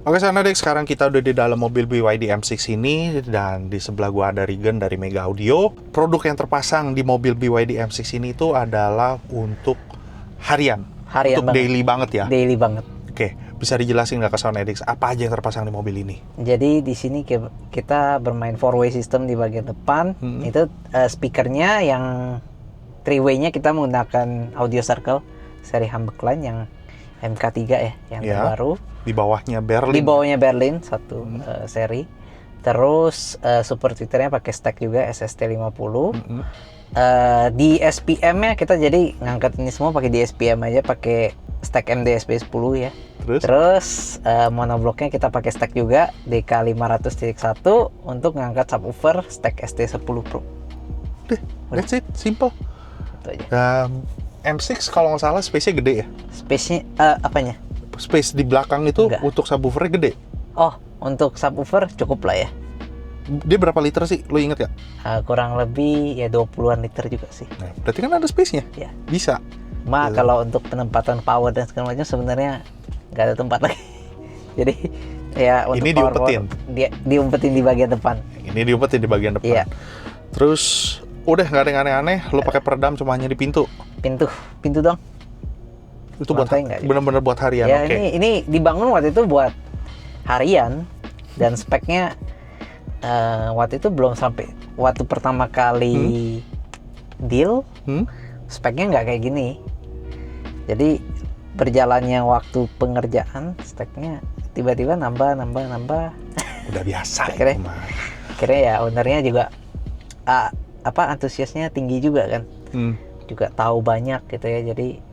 Oke, Sonadik, sekarang kita udah di dalam mobil BYD M6 ini dan di sebelah gua ada Regan dari Mega Audio. Produk yang terpasang di mobil BYD M6 ini itu adalah untuk harian untuk banget. daily banget ya. Daily banget. Oke, bisa dijelasin nggak ke Sonadik apa aja yang terpasang di mobil ini? Jadi di sini kita bermain 4-way system di bagian depan. Itu speakernya yang 3-way-nya kita menggunakan Audio Circle seri Humbuck Line yang MK3 ya, yang terbaru. Di bawahnya Berlin. Di bawahnya Berlin satu seri. Terus super tweeternya pakai stack juga SST50. Di SPM-nya kita jadi ngangkat ini semua pakai di SPM aja, pakai stack MD-SP10 ya. Terus monobloknya kita pakai stack juga DK500.1 untuk ngangkat subwoofer stack ST10 Pro. That's it, simple. Itu aja. M6 kalau nggak salah space-nya gede ya? Space-nya apanya? Space di belakang itu untuk subwoofernya gede. Oh, untuk subwoofer cukup lah ya. Dia berapa liter sih? Lo inget gak? Kurang lebih ya 20-an liter juga sih. Nah, berarti kan ada space-nya? Ya. Bisa. Kalau untuk penempatan power dan segala macam sebenarnya nggak ada tempat lagi. Jadi ya untuk ini diumpetin. Diumpetin di bagian depan. Ini diumpetin di bagian depan. Iya. Terus udah nggak ada yang aneh-aneh. Lo pakai peredam cuma hanya di pintu. Pintu dong. Itu buat bener-bener buat harian. Ya, ini dibangun waktu itu buat harian dan speknya waktu itu belum sampai waktu pertama kali deal speknya nggak kayak gini. Jadi berjalannya waktu pengerjaan speknya tiba-tiba nambah. Udah biasa. Akhirnya ya ownernya juga antusiasnya tinggi juga kan. Juga tahu banyak gitu ya. Jadi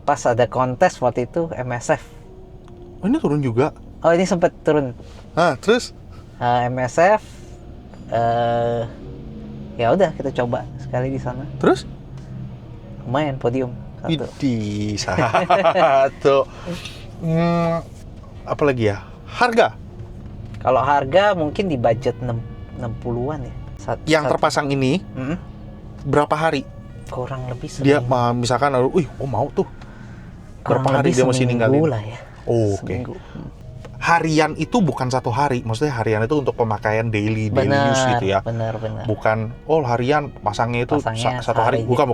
pas ada kontes waktu itu MSF. Oh, ini turun juga? Oh, ini sempat turun. Terus? MSF. Ya udah kita coba sekali di sana. Terus? Lumayan podium satu. Satu. Apa lagi ya? Harga? Kalau harga mungkin di budget 60-an ya. Yang terpasang ini berapa hari? Kurang lebih seminggu. Dia misalkan mau tuh. Berapa hari dia mesti ninggalin? Lah ya. Oke. Harian itu bukan satu hari, maksudnya harian itu untuk pemakaian daily use gitu ya. Benar. Bukan harian pasangnya itu satu hari. Bukan.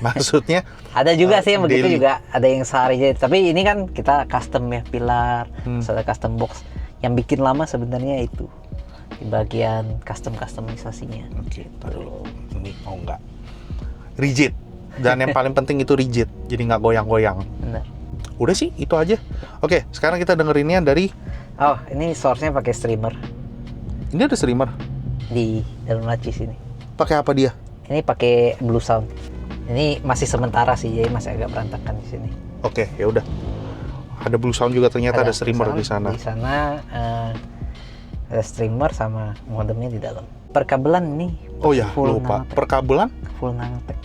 Maksudnya ada juga sih yang begitu juga, ada yang sehari aja. Tapi ini kan kita custom ya, pilar, ada custom box. Yang bikin lama sebenarnya itu di bagian customisasinya. Oke, ini enggak rigid. Dan yang paling penting itu rigid, jadi nggak goyang-goyang. Benar. Udah sih, itu aja. Oke, sekarang kita dengerinnya dari... Oh, ini source-nya pakai streamer. Ini ada streamer? Di dalam laci sini. Pakai apa dia? Ini pakai Blue Sound. Ini masih sementara sih, jadi masih agak berantakan di sini. Oke, ya udah. Ada Blue Sound juga, ternyata ada streamer di sana. Di sana ada streamer sama modemnya di dalam. Perkabelan ini. Oh ya, lupa. Perkabelan? Full Nanotech.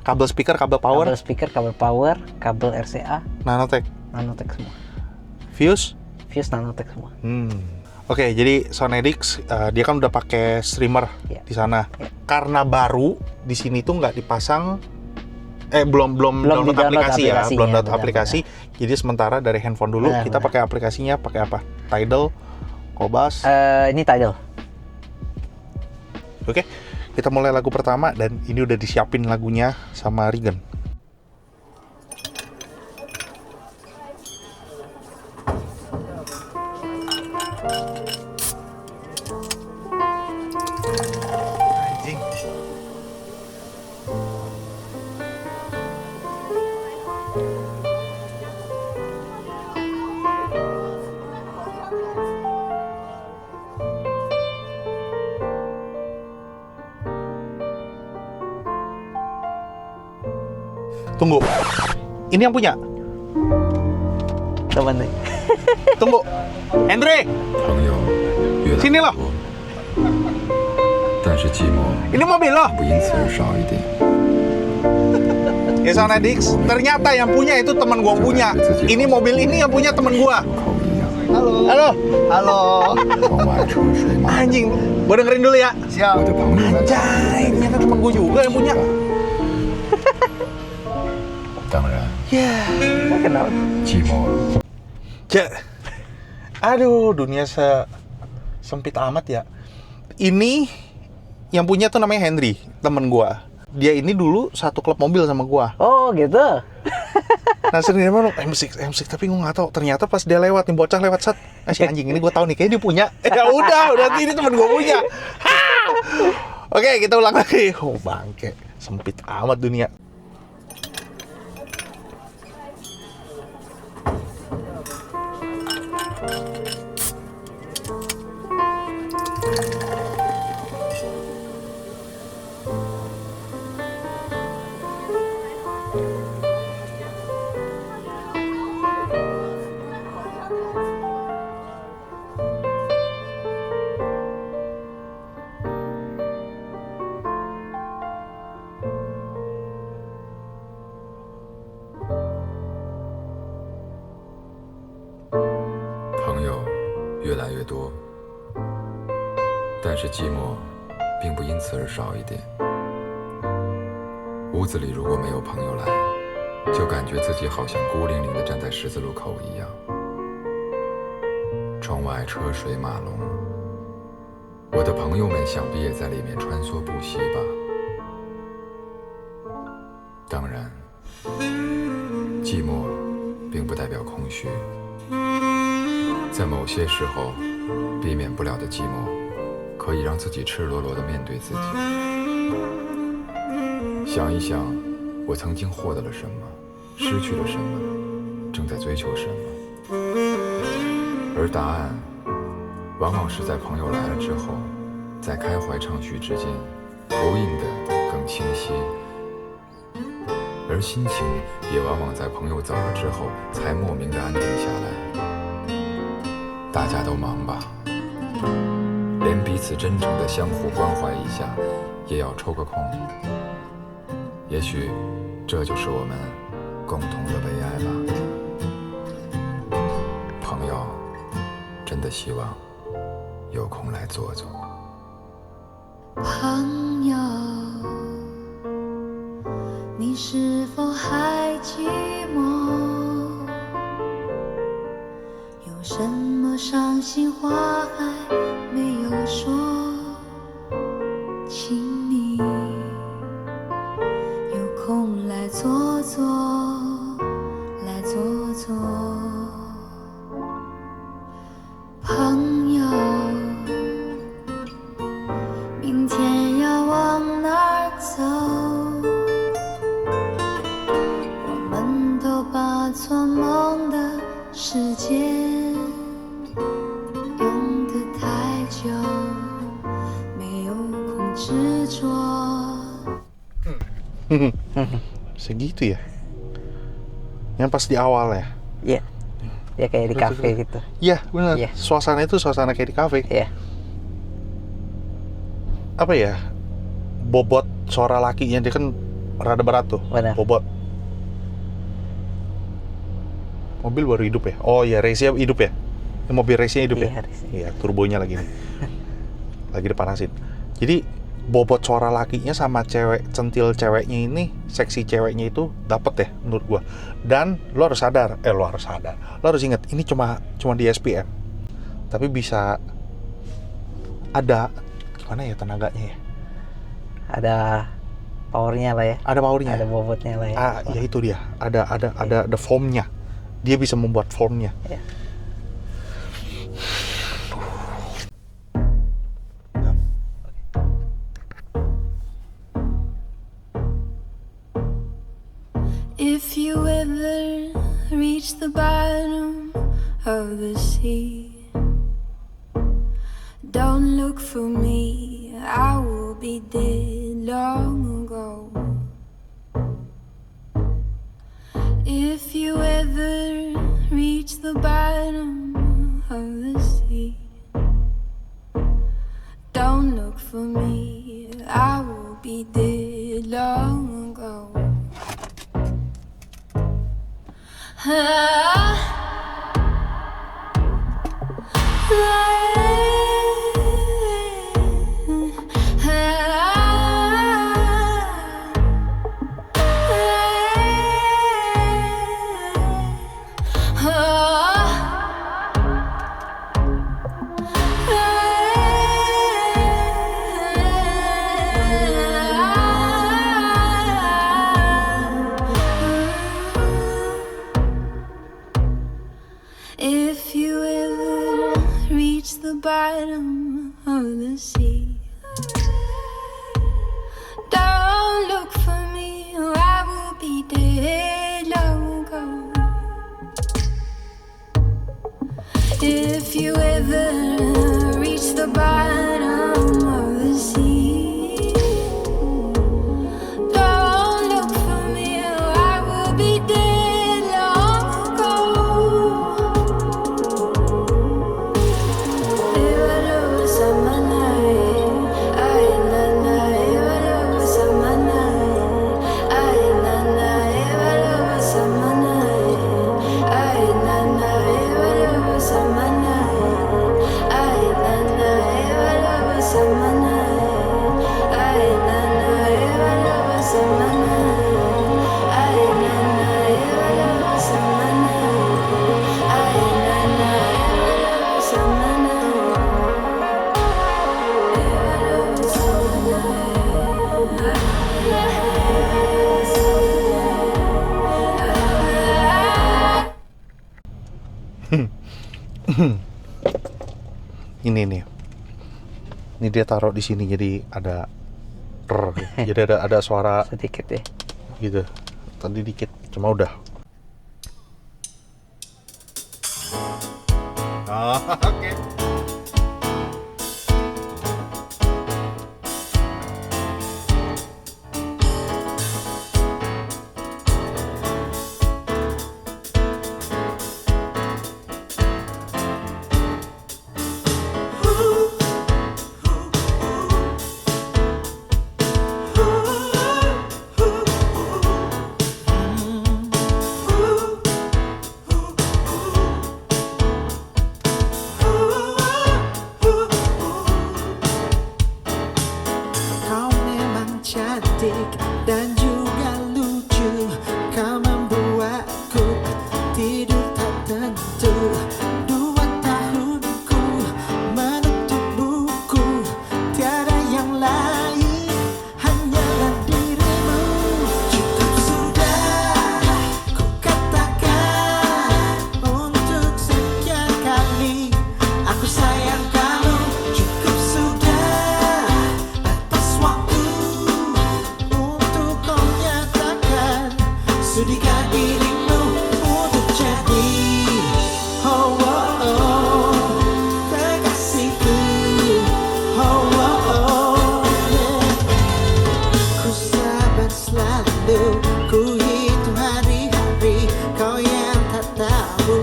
Kabel speaker, kabel power? Kabel speaker, kabel power, kabel RCA. Nanotech semua. Fuse Nanotech semua. Oke, jadi Sonedix dia kan udah pakai streamer di sana. Karena baru di sini tuh nggak dipasang, belum download aplikasi ya, belum download aplikasi. Jadi sementara dari handphone dulu kita pakai aplikasinya, pakai apa? Tidal, Qobuz. Ini Tidal. Oke, kita mulai lagu pertama dan ini udah disiapin lagunya sama Regan. Anjing. Tunggu, ini yang punya? Teman nih. Tunggu, Andre, sini loh. Ini mobil loh. Ya Sonedix, ternyata yang punya itu teman gua punya. Ini mobil ini yang punya teman gua. Halo. Anjing, gua dengerin dulu ya. Siap. Anjay, ternyata temen gue juga yang punya. 当然， Kenapa? 寂寞了。Ya, aduh, dunia sempit amat ya. Ini yang punya tuh namanya Henry, temen gua. Dia ini dulu satu klub mobil sama gua. Oh gitu. Nah sering dia bilang M6 tapi gua nggak tahu. Ternyata pas dia lewat, nih bocah lewat set, si anjing ini gua tahu nih, kayaknya dia punya. Ya udah, berarti ini temen gua punya. Oke, kita ulang lagi. Oh bangke, sempit amat dunia.越来越多，但是寂寞并不因此而少一点。屋子里如果没有朋友来，就感觉自己好像孤零零地站在十字路口一样。窗外车水马龙，我的朋友们想必也在里面穿梭不息吧。当然，寂寞并不代表空虚。在某些时候，避免不了的寂寞，可以让自己赤裸裸地面对自己。想一想，我曾经获得了什么，失去了什么，正在追求什么。而答案，往往是在朋友来了之后，在开怀畅叙之间，投影得更清晰。而心情也往往在朋友走了之后，才莫名的安定下来。大家都忙吧，连彼此真诚的相互关怀一下，也要抽个空。也许，这就是我们共同的悲哀吧。朋友，真的希望有空来坐坐。朋友，你是否还寂寞？有什么伤心话还没有说？请你有空来坐坐，来坐坐。朋友，明天要往哪儿走？我们都把做梦的时间用得太久，没有空执着。Segitu ya? Yang pas di awal ya? Iya. Ya kayak di kafe gitu. Iya, benar. Iya. Suasana itu suasana kayak di kafe. Iya. Apa ya? Bobot suara lakinya dia kan rada berat tuh. Benar. Bobot. Mobil baru hidup ya? Oh iya, race-nya hidup ya? Mobil race-nya hidup Iya, ya? race-nya. Iya, turbonya lagi nih. Lagi dipanasin. Jadi bobot suara lakinya sama centil ceweknya ini, seksi ceweknya itu dapet ya menurut gua. Dan lo harus sadar, lo harus ingat ini cuma di SPM. Tapi bisa ada gimana ya tenaganya ya? Ada powernya lah ya. Ada powernya. Ada bobotnya lah ya. Ya itu dia. Ada formnya. Dia bisa membuat formnya. Ya. If you ever reach the bottom of the sea, don't look for me, I will be dead long ago. If you ever reach the bottom of the sea, don't look for me, I will be dead long ago. If you ever reach the bottom of the sea, don't look for me, I will be dead long ago. If you ever reach the bottom of the sea, don't look for me, I will be dead long ago. If I love summer night, I na na. If I love summer night, I na na. If I love summer night, I na na. If I love summer night, I na na. If I love summer night, I na na. If I love summer night, I na na. If I love summer night, I na na. If I love summer Ini nih. Ini dia taruh di sini jadi ada jadi ada suara Sedikit ya. gitu. Tadi dikit, cuma udah. Oke. Kau memang cantik dan juga lucu. Kau membuatku tidur tak tentu. 2 tahunku menutup buku. Tiada yang lain, hanyalah dirimu. Cukup sudah ku katakan untuk sekian kali, aku sayang kamu. Cukup sudah batas waktu untuk kau nyatakan, sudikah dirimu untuk jadi oh oh oh kekasihku. Oh oh oh yeah. Ku sabar selalu, ku hitung hari-hari. Kau yang tak tahu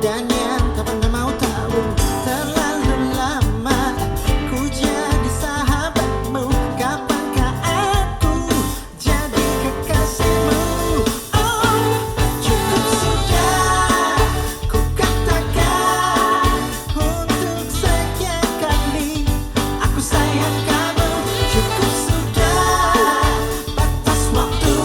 dan yang tak pernah mau tahu. Terlalu lama ku jadi sahabatmu. Kapankah aku jadi kekasihmu? Oh, cukup sudah ku katakan untuk sekian kali, aku sayang kamu. Cukup sudah batas waktu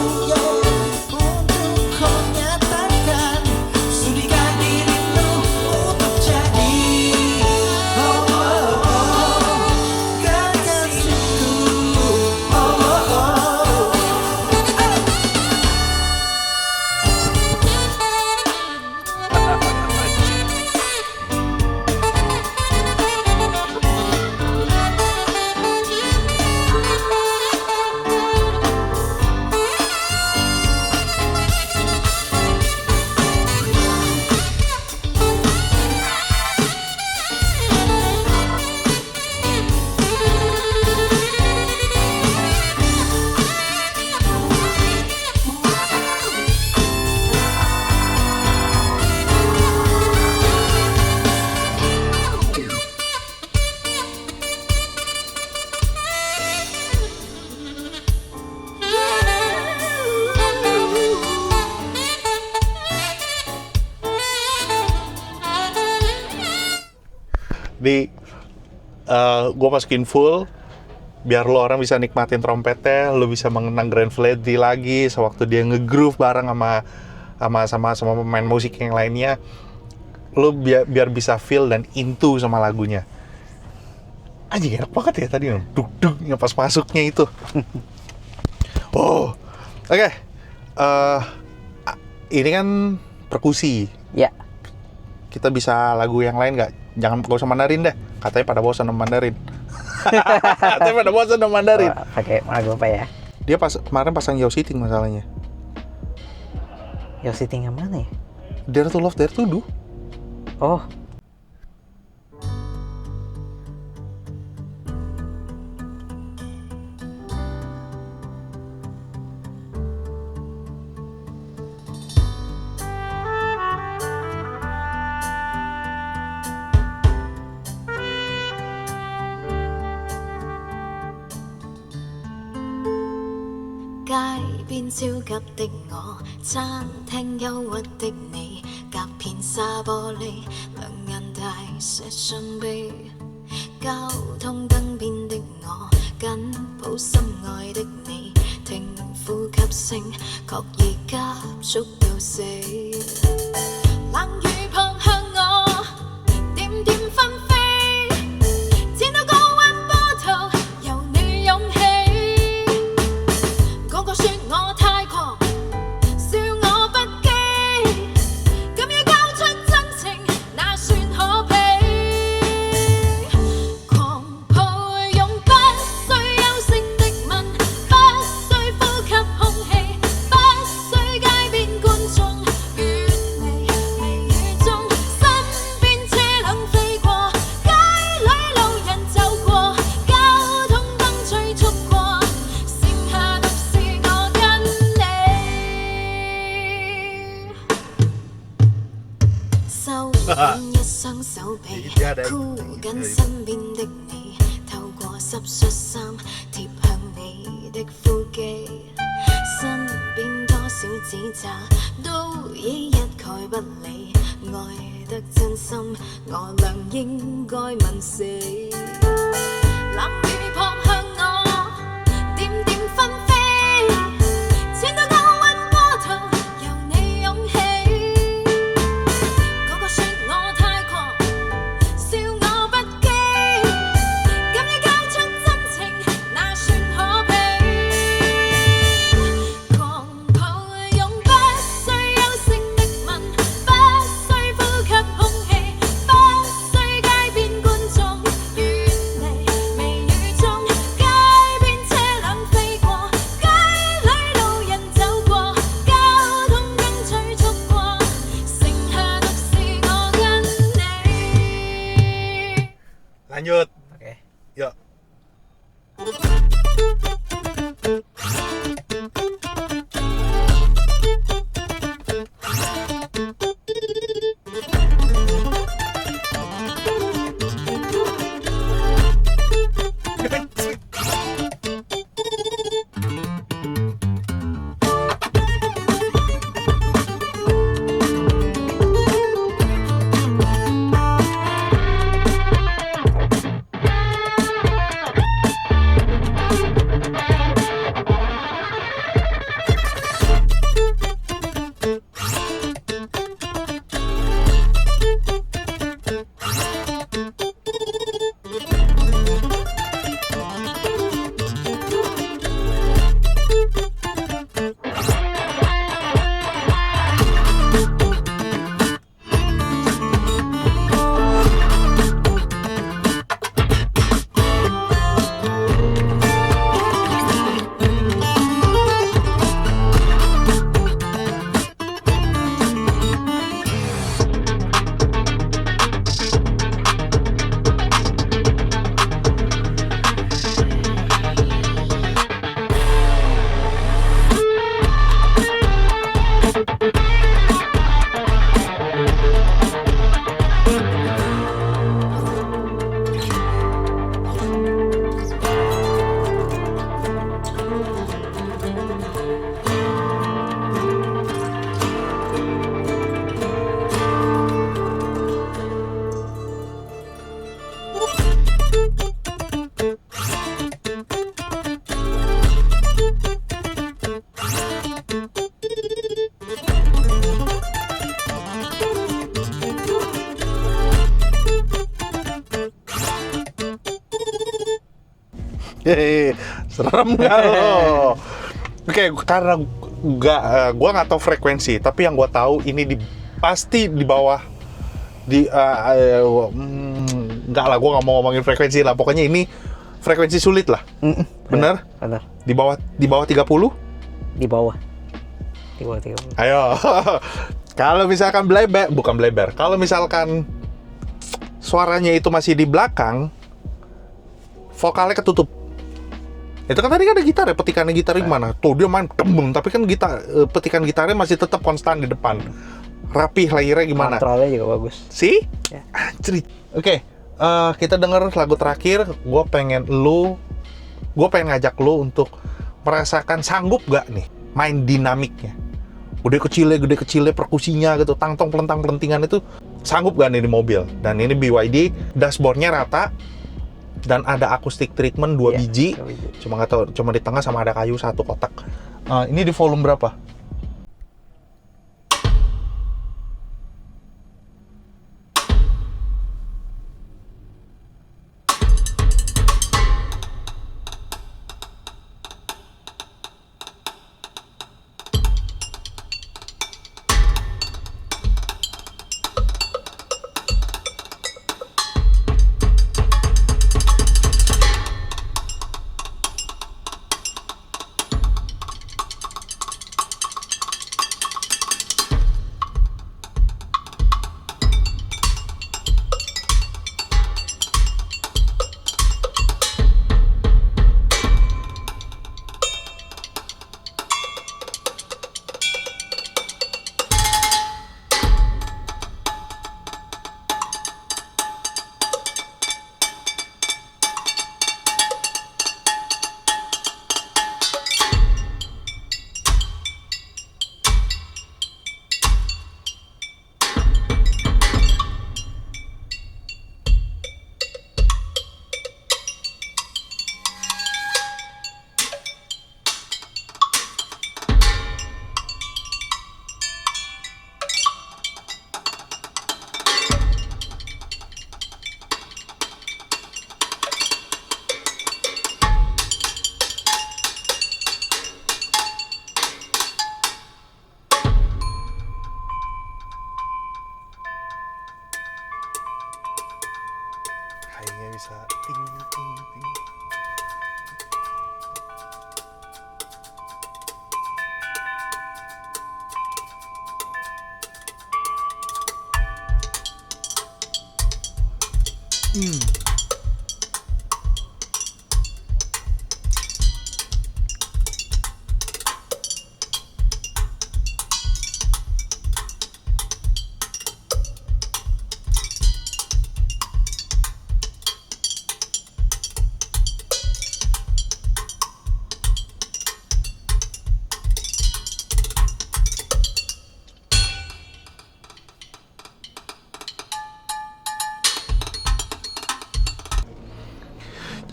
untuk kau nyatakan, sudikah dirimu untuk jadi oh oh oh kekasihku. Oh oh oh. Di gue masukin full biar lo orang bisa nikmatin trompetnya, lo bisa mengenang Grand Fledgly lagi sewaktu dia nge-groove bareng sama pemain musik yang lainnya. Lo biar bisa feel dan into sama lagunya. Anjing enak banget ya tadi duk-duknya pas masuknya itu. Oh, oke. Ini kan perkusi. Ya. kita bisa lagu yang lain nggak? Jangan gak usah Mandarin deh, katanya pada bosan sama Mandarin. Katanya pada bosan sama Mandarin. Pakai lagu apa ya? Dia kemarin pasang Yao Siting masalahnya. Yao Siting yang mana ya? Dare to Love, Dare to Do. Oh,街邊焦急的我，餐廳憂鬱的你，隔片沙玻璃，兩眼帶些傷悲。交通燈邊的我，緊抱心愛的你，聽呼吸聲，確已急速到死。冷雨撲向我，點點紛飛，濺到高溫波濤，由你湧起。個個說我太狂，笑我不羈，敢於交出真情，那算可悲。狂抱擁不需休息的吻，不需呼吸空氣，不需街邊觀眾，遠離微雨中，身邊車輛飛過，街裏路人走過，交通燈催促過，剩下獨是我跟你。收緊一雙手臂，箍緊身邊的你，透過濕恤衫貼向你的腹肌，身邊多少指責都已一概不理，愛得真心，我倆應該問死。冷雨撲向我，點點紛飛，濺到高溫波濤，由你湧起。個個說我太狂，笑我不羈，敢於交出真情，那算可悲。狂抱擁不需休息的吻，不需呼吸空氣，不需街邊觀眾，遠離微雨中，街邊車輛飛過，街裏路人走過，交通燈催促過，剩下獨是我跟你。 Lanjut. oke. Yuk. Serem nggak lo? Oke, karena gua nggak tahu frekuensi, tapi yang gua tahu ini pasti di bawah Enggak lah, gue nggak mau ngomongin frekuensi lah. Pokoknya ini frekuensi sulit lah. Bener? Bener. Di bawah 30? Di bawah 30. Ayo. Kalau misalkan bukan bleber. Kalau misalkan suaranya itu masih di belakang, vokalnya ketutup. Itu kan tadi kan ada gitar ya, petikannya gitar gimana? Tuh dia main kembung, tapi kan petikan gitarnya masih tetap konstan di depan. Rapih layernya gimana? Kontrolnya juga bagus. See? Ya. Anjrit. Oke, kita denger lagu terakhir. Gue pengen ngajak lu untuk merasakan sanggup gak nih main dinamiknya. Gede kecilnya perkusinya gitu, tangtong pelentang pelentingan itu sanggup gak nih di mobil. Dan ini BYD, dashboardnya rata dan ada acoustic treatment 2 biji. Cuma nggak tahu, cuma di tengah sama ada kayu 1 kotak. Ini di volume berapa? Kayaknya bisa ting ting ting.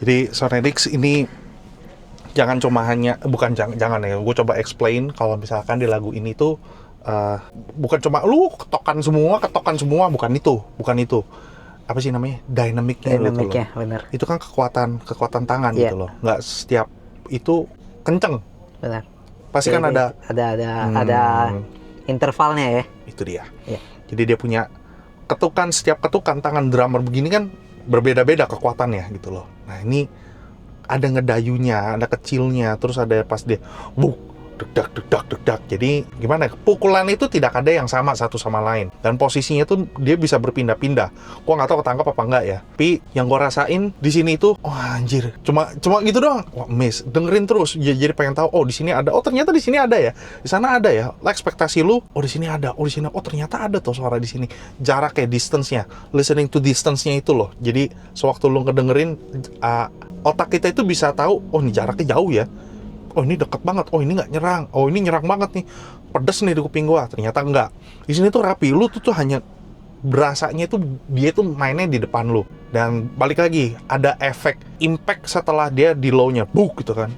Jadi Sonedix ini jangan cuma jangan ya, gue coba explain kalau misalkan di lagu ini tuh bukan cuma lu ketokan semua, bukan itu. Apa sih namanya? Dynamicnya benar. Itu kan kekuatan tangan gitu loh. Nggak setiap itu kenceng. Benar. Pasti kan ada intervalnya ya. Itu dia. Ya. Jadi dia punya setiap ketukan tangan drummer begini kan berbeda-beda kekuatannya gitu loh. Nah ini ada ngedayunya, ada kecilnya, terus ada pas dia dedak. Jadi gimana? Pukulan itu tidak ada yang sama satu sama lain. Dan posisinya tuh dia bisa berpindah-pindah. Gua nggak tahu ketangkap apa enggak ya. Tapi yang gua rasain di sini itu, oh anjir, cuma gitu doang. Wah, miss, dengerin terus. Jadi pengen tahu, oh di sini ada. Oh ternyata di sini ada ya. Di sana ada ya. Lah ekspektasi lu, oh di sini ada. Oh di sini, oh ternyata ada tuh suara di sini. Jaraknya, distance-nya, listening to distance-nya itu loh. Jadi sewaktu lu ngedengerin, otak kita itu bisa tahu, oh ini jaraknya jauh ya. Oh ini deket banget, oh ini nggak nyerang, oh ini nyerang banget nih, pedes nih di kuping gua. Ternyata enggak. Di sini tuh rapi, lu tuh hanya berasanya tuh dia tuh mainnya di depan lu. Dan balik lagi, ada efek impact setelah dia di low-nya, buk gitu kan.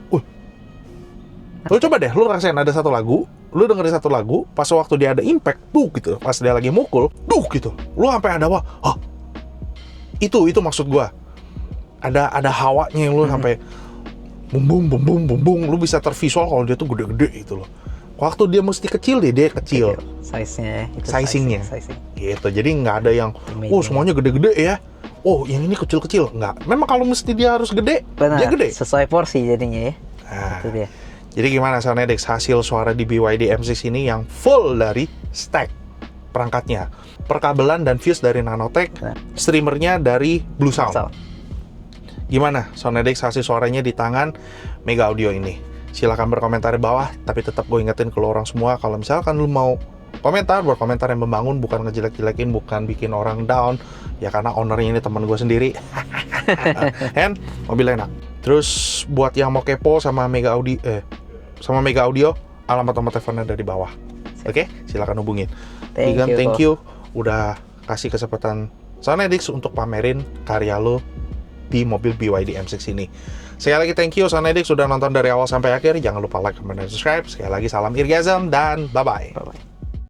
Lu coba deh, lu rasain ada satu lagu, lu dengerin satu lagu, pas waktu dia ada impact, buk gitu. Pas dia lagi mukul, buk gitu. Lu sampai ada hah? Itu maksud gua. Ada hawanya yang lu sampai bum bum, lu bisa tervisual kalau dia tuh gede-gede gitu loh. Waktu dia mesti kecil dia kecil. Size-nya ya. Itu Sizing-nya. sizing. Gitu. Jadi nggak ada yang Image-nya. semuanya gede-gede ya. Oh, yang ini kecil-kecil. Nggak. Memang kalau mesti dia harus gede, Benar. dia gede. Sesuai porsi jadinya ya. Nah, Itu dia. jadi gimana Sonedix hasil suara di BYD M6 ini yang full dari stack perangkatnya, perkabelan dan fuse dari Nanotech, Nah. streamernya dari Blue Sound. Sound. Gimana Sonedix hasil suaranya di tangan Mega Audio ini? Silahkan berkomentar di bawah, tapi tetap gue ingetin ke lo orang semua, kalau misalkan lu mau komentar, berkomentar yang membangun, bukan ngejelek-jelekin, bukan bikin orang down, ya karena ownernya ini teman gue sendiri. Kan? Mobil enak. Terus buat yang mau kepo sama Mega Audio, alamat nomor teleponnya ada di bawah. Oke, silakan hubungin. Thank you udah kasih kesempatan Sonedix untuk pamerin karya lo di mobil BYD M6 ini. Sekali lagi thank you Sonedix sudah nonton dari awal sampai akhir. Jangan lupa like, comment, dan subscribe. Sekali lagi salam Irgasm dan bye-bye. Bye-bye.